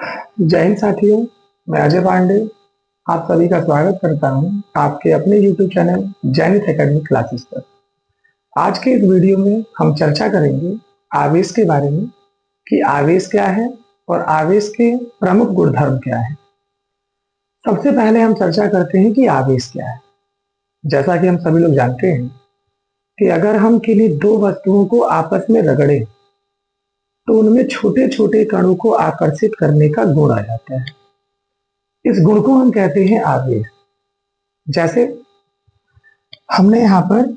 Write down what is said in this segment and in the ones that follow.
जय हिंद साथियों। मैं अजय पांडे आप सभी का स्वागत करता हूं आपके अपने YouTube channel zenith academy classes पर। आज के इस वीडियो में हम चर्चा करेंगे आवेश के बारे में कि आवेश क्या है और आवेश के प्रमुख गुणधर्म क्या है। सबसे पहले हम चर्चा करते हैं कि आवेश क्या है। जैसा कि हम सभी लोग जानते हैं कि अगर हम किन्हीं दो वस्तुओं को आपस में रगड़े तो उनमें छोटे छोटे कणों को आकर्षित करने का गुण आ जाता है। इस गुण को हम कहते हैं आवेश। जैसे हमने यहाँ पर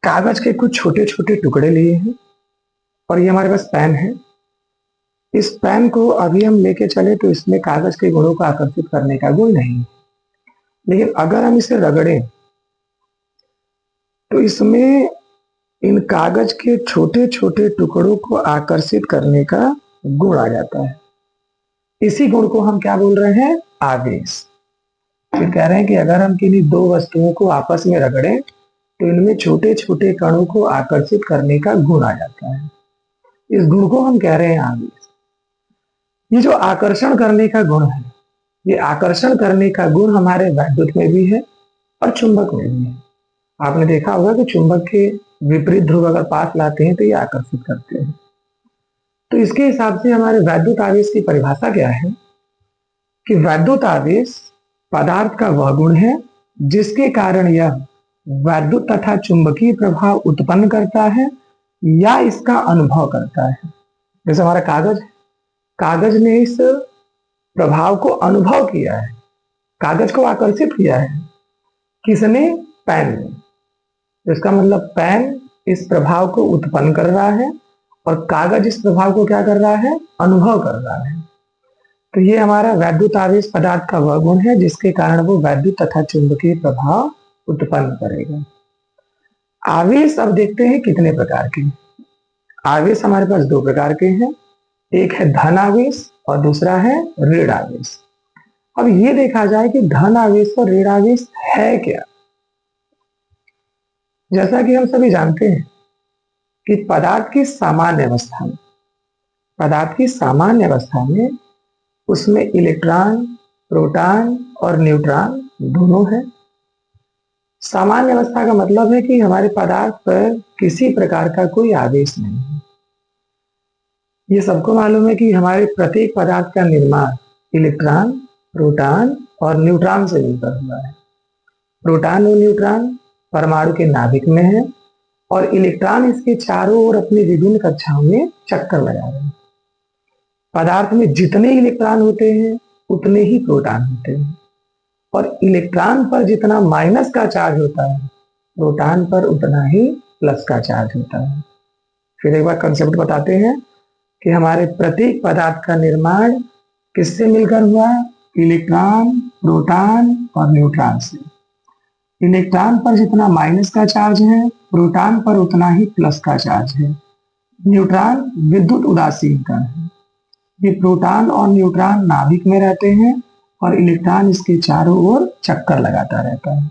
कागज के कुछ छोटे छोटे टुकड़े लिए हैं और ये हमारे पास पेन है। इस पेन को अभी हम लेके चले तो इसमें कागज के गुणों को आकर्षित करने का गुण नहीं है, लेकिन अगर हम इसे रगड़ें तो इसमें इन कागज के छोटे छोटे टुकड़ों को आकर्षित करने का गुण आ जाता है। इसी गुण को हम क्या बोल रहे हैं? आवेश। फिर कह रहे हैं कि अगर हम किन्हीं दो वस्तुओं को आपस में रगड़ें तो इनमें छोटे छोटे कणों को आकर्षित करने का गुण आ जाता है। इस गुण को हम कह रहे हैं आवेश। ये जो आकर्षण करने का गुण है, ये आकर्षण करने का गुण हमारे वैद्युत में भी है और चुंबक में भी है। आपने देखा होगा कि चुंबक के विपरीत ध्रुव अगर पास लाते हैं तो ये आकर्षित करते हैं। तो इसके हिसाब से हमारे वैद्युत आवेश की परिभाषा क्या है कि वैद्युत आवेश पदार्थ का वह गुण है जिसके कारण यह वैद्युत तथा चुंबकीय प्रभाव उत्पन्न करता है या इसका अनुभव करता है। जैसे हमारा कागज, कागज ने इस प्रभाव को अनुभव किया है, कागज को आकर्षित किया है। किसने? पेन ने। इसका मतलब पेन इस प्रभाव को उत्पन्न कर रहा है और कागज इस प्रभाव को क्या कर रहा है? अनुभव कर रहा है। तो ये हमारा वैद्युत आवेश पदार्थ का वह गुण है जिसके कारण वो वैद्युत तथा चुंबकीय प्रभाव उत्पन्न करेगा। आवेश अब देखते हैं कितने प्रकार के। आवेश हमारे पास दो प्रकार के हैं, एक है धन आवेश और दूसरा है ऋण आवेश। अब ये देखा जाए कि धन आवेश और ऋण आवेश है क्या। जैसा कि हम सभी जानते हैं कि पदार्थ की सामान्य अवस्था में, पदार्थ की सामान्य अवस्था में उसमें इलेक्ट्रॉन, प्रोटॉन और न्यूट्रॉन दोनों है। सामान्य अवस्था का मतलब है कि हमारे पदार्थ पर किसी प्रकार का कोई आवेश नहीं है। ये सबको मालूम है कि हमारे प्रत्येक पदार्थ का निर्माण इलेक्ट्रॉन, प्रोटॉन और न्यूट्रॉन से मिलकर हुआ है। प्रोटॉन और न्यूट्रॉन परमाणु के नाभिक में है और इलेक्ट्रॉन इसके चारों ओर अपनी विभिन्न कक्षाओं में चक्कर लगा रहे हैं। पदार्थ में जितने इलेक्ट्रॉन होते हैं उतने ही प्रोटॉन होते हैं और इलेक्ट्रॉन पर जितना माइनस का चार्ज होता है प्रोटॉन पर उतना ही प्लस का चार्ज होता है। फिर एक बार कंसेप्ट बताते हैं कि हमारे प्रत्येक पदार्थ का निर्माण किससे मिलकर हुआ? इलेक्ट्रॉन, प्रोटॉन और न्यूट्रॉन से। इलेक्ट्रॉन पर जितना माइनस का चार्ज है प्रोटॉन पर उतना ही प्लस का चार्ज है। न्यूट्रॉन विद्युत उदासीन कण है। ये प्रोटॉन और न्यूट्रॉन नाभिक में रहते हैं और इलेक्ट्रॉन इसके चारों ओर चक्कर लगाता रहता है।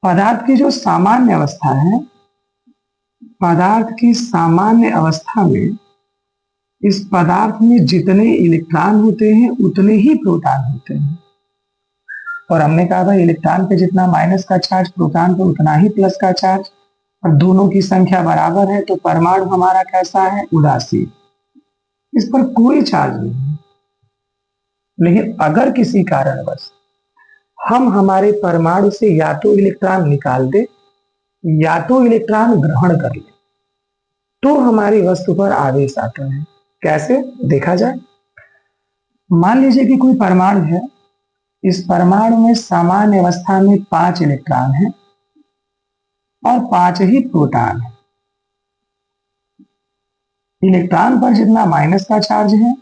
पदार्थ की जो सामान्य अवस्था है, पदार्थ की सामान्य अवस्था में इस पदार्थ में जितने इलेक्ट्रॉन होते हैं उतने ही प्रोटॉन होते हैं। और हमने कहा भाई इलेक्ट्रॉन पे जितना माइनस का चार्ज प्रोटॉन पे उतना ही प्लस का चार्ज, और दोनों की संख्या बराबर है तो परमाणु हमारा कैसा है? उदासीन। इस पर कोई चार्ज नहीं है। लेकिन अगर किसी कारणवश हम हमारे परमाणु से या तो इलेक्ट्रॉन निकाल दे या तो इलेक्ट्रॉन ग्रहण कर ले तो हमारी वस्तु पर आवेश आता है। कैसे? देखा जाए। मान लीजिए कि कोई परमाणु है, इस परमाणु में सामान्य अवस्था में 5 इलेक्ट्रॉन है और 5 ही प्रोटॉन है। इलेक्ट्रॉन पर जितना माइनस का चार्ज है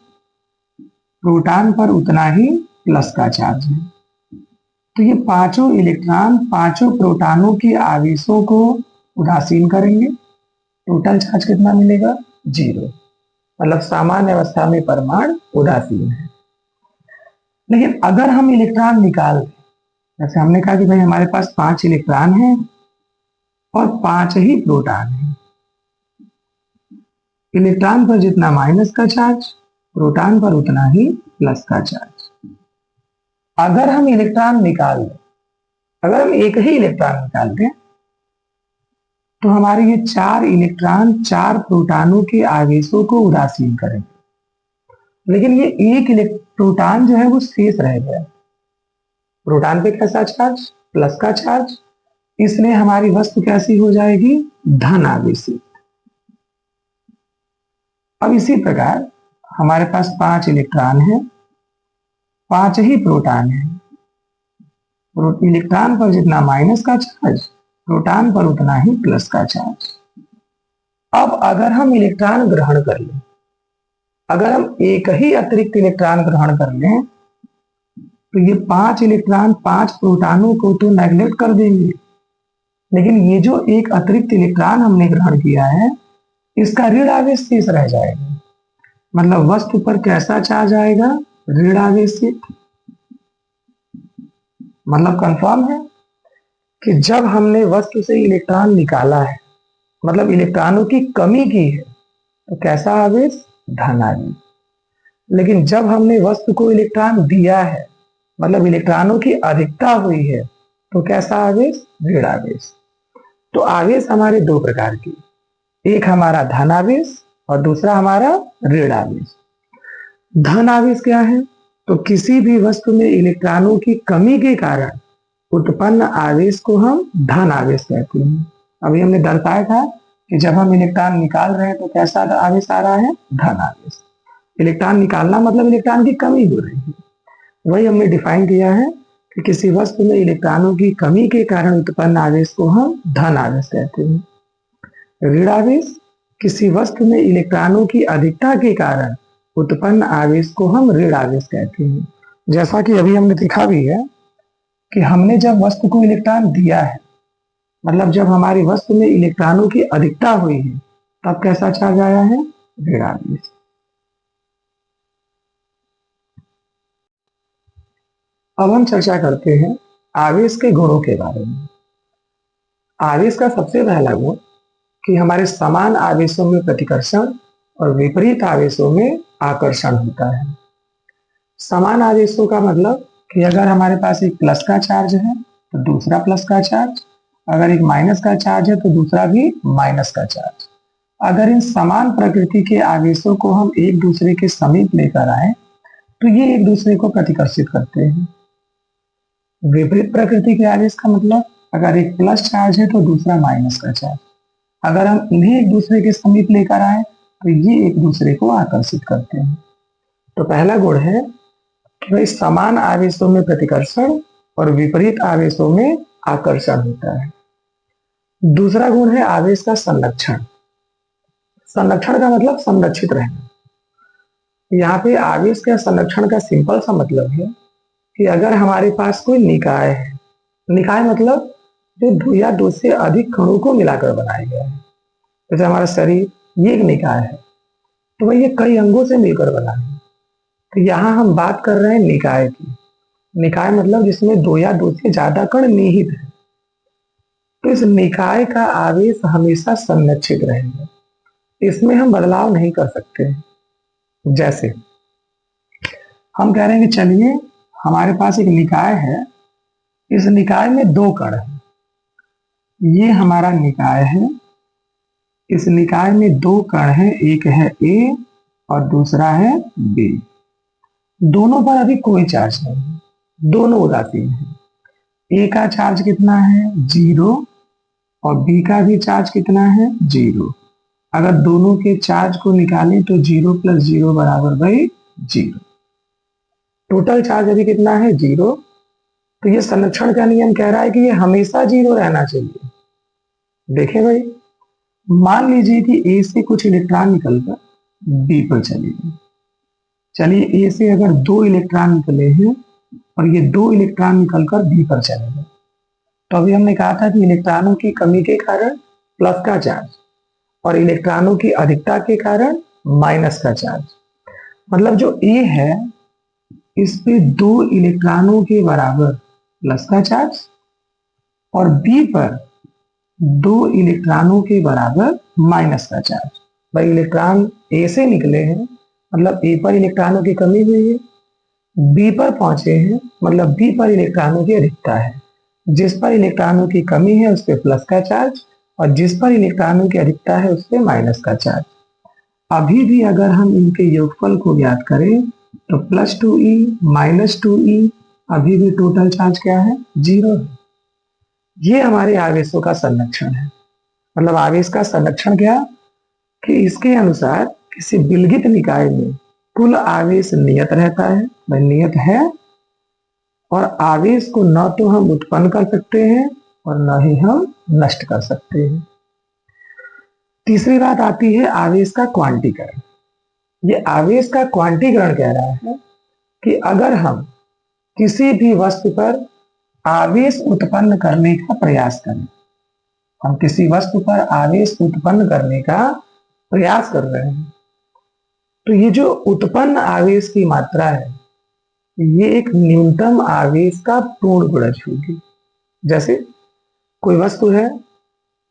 प्रोटॉन पर उतना ही प्लस का चार्ज है। तो ये पांचों इलेक्ट्रॉन पांचों प्रोटॉनों के आवेशों को उदासीन करेंगे। टोटल चार्ज कितना मिलेगा? 0। मतलब सामान्य अवस्था में परमाणु उदासीन है। लेकिन अगर हम इलेक्ट्रॉन निकाल दें, जैसे हमने कहा कि भाई हमारे पास 5 इलेक्ट्रॉन है और 5 ही प्रोटॉन है। इलेक्ट्रॉन पर जितना माइनस का चार्ज प्रोटॉन पर उतना ही प्लस का चार्ज। अगर हम इलेक्ट्रॉन निकाल दें, अगर हम एक ही इलेक्ट्रॉन निकाल दें, तो हमारे ये 4 इलेक्ट्रॉन 4 प्रोटॉनों के आवेशों को उदासीन करेंगे, लेकिन ये एक प्रोटॉन जो है वो शेष रह गया। प्रोटॉन पे कैसा चार्ज? प्लस का चार्ज, इसलिए हमारी वस्तु कैसी हो जाएगी? धन आवेशित। अब इसी प्रकार हमारे पास 5 इलेक्ट्रॉन है, 5 ही प्रोटॉन है। इलेक्ट्रॉन पर जितना माइनस का चार्ज, प्रोटॉन पर उतना ही प्लस का चार्ज। अब अगर हम इलेक्ट्रॉन ग्रहण कर लें, अगर हम एक ही अतिरिक्त इलेक्ट्रॉन ग्रहण कर लें, तो ये 5 इलेक्ट्रॉन 5 प्रोटॉनों को तो नेग्लेक्ट कर देंगे, लेकिन ये जो एक अतिरिक्त इलेक्ट्रॉन हमने ग्रहण किया है, इसका ऋण आवेश शेष रह जाएगा। मतलब वस्तु पर कैसा चार्ज आएगा? ऋण आवेशित। मतलब कंफर्म है कि जब हमने वस्तु से इलेक्ट्रॉन निकाला है, मतलब इलेक्ट्रॉनों की कमी की है, तो कैसा आवेश? धन आवेश। लेकिन जब हमने वस्तु को इलेक्ट्रॉन दिया है, मतलब इलेक्ट्रॉनों की अधिकता हुई है, तो कैसा आवेश? ऋण आवेश। तो आवेश हमारे दो प्रकार के, एक हमारा धन आवेश और दूसरा हमारा ऋण आवेश। धन आवेश क्या है? तो किसी भी वस्तु में इलेक्ट्रॉनों की कमी के कारण उत्पन्न आवेश को हम धन आवेश कहते हैं। अभी हमने दर्शाया था कि जब हम इलेक्ट्रॉन निकाल रहे हैं तो कैसा आवेश आ रहा है? धन आवेश। इलेक्ट्रॉन निकालना मतलब इलेक्ट्रॉन की कमी हो रही है। वही हमने डिफाइन किया है कि किसी वस्तु में इलेक्ट्रॉनों की कमी के कारण उत्पन्न आवेश को हम धन आवेश कहते हैं। ऋण आवेश, किसी वस्तु में इलेक्ट्रॉनों की अधिकता के कारण उत्पन्न आवेश को हम ऋण आवेश कहते हैं। जैसा कि अभी हमने देखा भी है कि हमने जब वस्तु को इलेक्ट्रॉन दिया है, मतलब जब हमारी वस्तु में इलेक्ट्रॉनों की अधिकता हुई है, तब कैसा चार्ज आया है? ऋण आवेश। अब हम चर्चा करते हैं आवेश के गुणों के बारे में। आवेश का सबसे पहला गुण कि हमारे समान आवेशों में प्रतिकर्षण और विपरीत आवेशों में आकर्षण होता है। समान आवेशों का मतलब कि अगर हमारे पास एक प्लस का चार्ज है तो दूसरा प्लस का चार्ज, अगर एक माइनस का चार्ज है तो दूसरा भी माइनस का चार्ज। अगर इन समान प्रकृति के आवेशों को हम एक दूसरे के समीप लेकर आए तो ये एक दूसरे को प्रतिकर्षित करते हैं। विपरीत प्रकृति के आवेश का मतलब अगर एक प्लस चार्ज है तो दूसरा माइनस का चार्ज, अगर हम इन्हें एक दूसरे के समीप लेकर आए तो ये एक दूसरे को आकर्षित करते हैं। तो पहला गुण है कि भाई समान आवेशों में प्रतिकर्षण और विपरीत आवेशों में आकर्षण होता है। दूसरा गुण है आवेश का संरक्षण। संरक्षण का मतलब संरक्षित रहना। यहाँ पे आवेश का संरक्षण का सिंपल सा मतलब है कि अगर हमारे पास कोई निकाय है, निकाय मतलब जो दो या दो से अधिक कणों को मिलाकर बनाया गया है, जैसे हमारा शरीर ये एक निकाय है, तो वह ये कई अंगों से मिलकर बना है। तो यहाँ हम बात कर रहे हैं निकाय की। निकाय मतलब जिसमें दो या दो से ज्यादा कण निहित है। तो इस निकाय का आवेश हमेशा संरक्षित रहेगा, इसमें हम बदलाव नहीं कर सकते। जैसे हम कह रहे हैं कि चलिए हमारे पास एक निकाय है, इस निकाय में दो कण है, ये हमारा निकाय है, इस निकाय में दो कण है, एक है ए और दूसरा है बी। दोनों पर अभी कोई चार्ज नहीं है, दोनों उदासीन है। ए का चार्ज कितना है? 0 और बी का भी चार्ज कितना है? 0। अगर दोनों के चार्ज को निकालें तो 0 + 0 = 0। टोटल चार्ज अभी कितना है? 0। तो ये संरक्षण का नियम कह रहा है कि ये हमेशा 0 रहना चाहिए। देखें भाई, मान लीजिए कि ए से कुछ इलेक्ट्रॉन निकलकर बी पर चले गए। चलिए ए से अगर 2 इलेक्ट्रॉन निकले हैं और ये 2 इलेक्ट्रॉन निकलकर बी पर चले गए, तो अभी हमने कहा था कि इलेक्ट्रॉनों की कमी के कारण प्लस का चार्ज और इलेक्ट्रॉनों की अधिकता के कारण माइनस का चार्ज। मतलब जो ए है इस पे 2 इलेक्ट्रॉनों के बराबर प्लस का चार्ज और बी पर 2 इलेक्ट्रॉनों के बराबर माइनस का चार्ज। भाई इलेक्ट्रॉन ए से निकले हैं मतलब ए पर इलेक्ट्रॉनों की कमी हुई है, बी पर पहुंचे हैं मतलब बी पर इलेक्ट्रॉनों की अधिकता है। जिस पर इलेक्ट्रॉनों की कमी है उस पर प्लस का चार्ज, और जिस पर इलेक्ट्रॉनों की अधिकता है उस पर माइनस का चार्ज। अभी भी अगर हम इनके योगफल को ज्ञात करें तो +2e -2e, अभी भी टोटल चार्ज क्या है, 0 है। ये हमारे आवेशों का संरक्षण है। मतलब आवेश का संरक्षण क्या, कि इसके अनुसार किसी विलगित निकाय में कुल आवेश नियत रहता है, वह नियत है, और आवेश को न तो हम उत्पन्न कर सकते हैं और न ही हम नष्ट कर सकते हैं। तीसरी बात आती है आवेश का क्वांटीकरण। ये आवेश का क्वांटीकरण कह रहा है कि अगर हम किसी भी वस्तु पर आवेश उत्पन्न करने का प्रयास करें, हम किसी वस्तु पर आवेश उत्पन्न करने का प्रयास कर रहे हैं, तो ये जो उत्पन्न आवेश की मात्रा है ये एक न्यूनतम आवेश का पूर्ण गुणज होगी। जैसे कोई वस्तु है,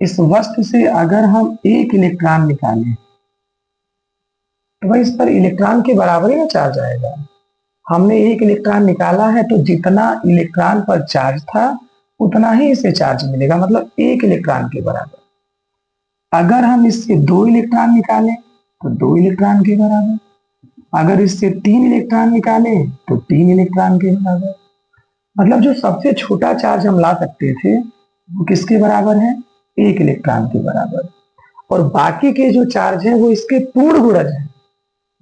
इस वस्तु से अगर हम एक इलेक्ट्रॉन निकालें तो वह इस पर इलेक्ट्रॉन के बराबर ही ना चार्ज आएगा। हमने एक इलेक्ट्रॉन निकाला है तो जितना इलेक्ट्रॉन पर चार्ज था उतना ही इसे चार्ज मिलेगा, मतलब एक इलेक्ट्रॉन के बराबर। अगर हम इससे 2 इलेक्ट्रॉन निकालें तो 2 इलेक्ट्रॉन के बराबर, अगर इससे 3 इलेक्ट्रॉन निकालें तो 3 इलेक्ट्रॉन के बराबर। मतलब जो सबसे छोटा चार्ज हम ला सकते थे वो किसके बराबर है, 1 इलेक्ट्रॉन के बराबर। और बाकी के जो चार्ज है वो इसके पूर्ण गुणज है।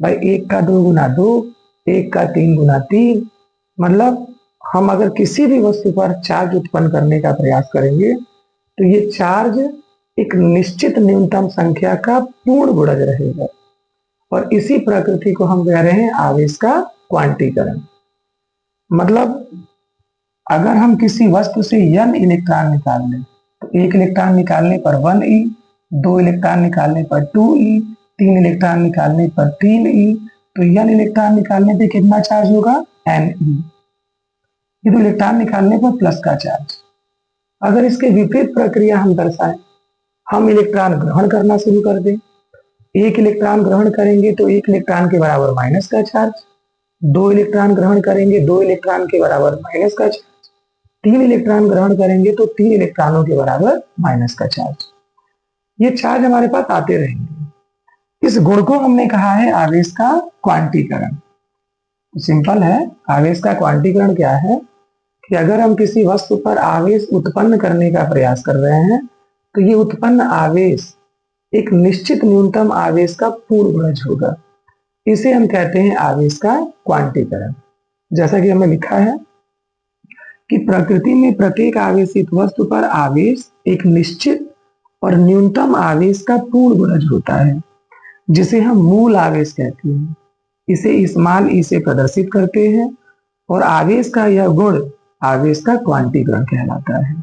भाई 1 का 2 गुना 2, 1 का 3 गुना 3। मतलब हम अगर किसी भी वस्तु पर चार्ज उत्पन्न करने का प्रयास करेंगे तो ये चार्ज एक निश्चित न्यूनतम संख्या का पूर्ण गुणज रहेगा। और इसी प्रकृति को हम कह रहे हैं आवेश का क्वांटीकरण। मतलब अगर हम किसी वस्तु से n इलेक्ट्रॉन निकाल लें तो 1 इलेक्ट्रॉन निकालने पर 1e, 2 इलेक्ट्रॉन निकालने पर 2e, 3 इलेक्ट्रॉन निकालने पर 3e, तो n इलेक्ट्रॉन निकालने पे कितना चार्ज होगा, Ne। ये 2 इलेक्ट्रॉन निकालने पर प्लस का चार्ज। अगर इसके विपरीत प्रक्रिया हम दर्शाएं, हम इलेक्ट्रॉन ग्रहण करना शुरू कर दें, 1 इलेक्ट्रॉन ग्रहण करेंगे तो 1 इलेक्ट्रॉन के बराबर माइनस का चार्ज, 2 इलेक्ट्रॉन ग्रहण करेंगे 2 इलेक्ट्रॉन के बराबर माइनस का चार्ज, 3 इलेक्ट्रॉन ग्रहण करेंगे तो 3 इलेक्ट्रॉनों के बराबर माइनस का चार्ज। ये चार्ज हमारे पास आते रहेंगे। इस गुण को हमने कहा है आवेश का क्वांटीकरण। सिंपल है, आवेश का क्वांटीकरण क्या है कि अगर हम किसी वस्तु पर आवेश उत्पन्न करने का प्रयास कर रहे हैं तो ये उत्पन्न आवेश एक निश्चित न्यूनतम आवेश का पूर्ण गुणज होगा। इसे हम कहते हैं आवेश का क्वांटीकरण। जैसा कि हमें लिखा है कि प्रकृति में प्रत्येक आवेशित वस्तु पर आवेश एक निश्चित और न्यूनतम आवेश का पूर्ण गुणज होता है, जिसे हम मूल आवेश कहते हैं। इसे स्मॉल ई से प्रदर्शित करते हैं और आवेश का यह गुण आवेश का क्वांटीकरण कहलाता है।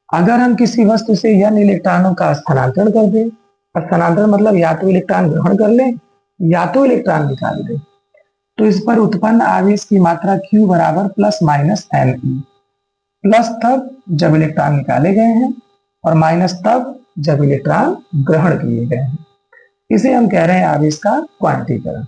अगर हम किसी वस्तु से n इलेक्ट्रॉनों का स्थानांतरण कर दें, स्थानांतरण मतलब या तो इलेक्ट्रॉन ग्रहण कर लें या तो इलेक्ट्रॉन निकाल दें, तो इस पर उत्पन्न आवेश की मात्रा Q बराबर +-Ne। प्लस तब जब इलेक्ट्रॉन निकाले गए हैं और माइनस तब जब इलेक्ट्रॉन ग्रहण किए गए हैं। इसे हम कह रहे हैं आवेश का क्वांटीकरण।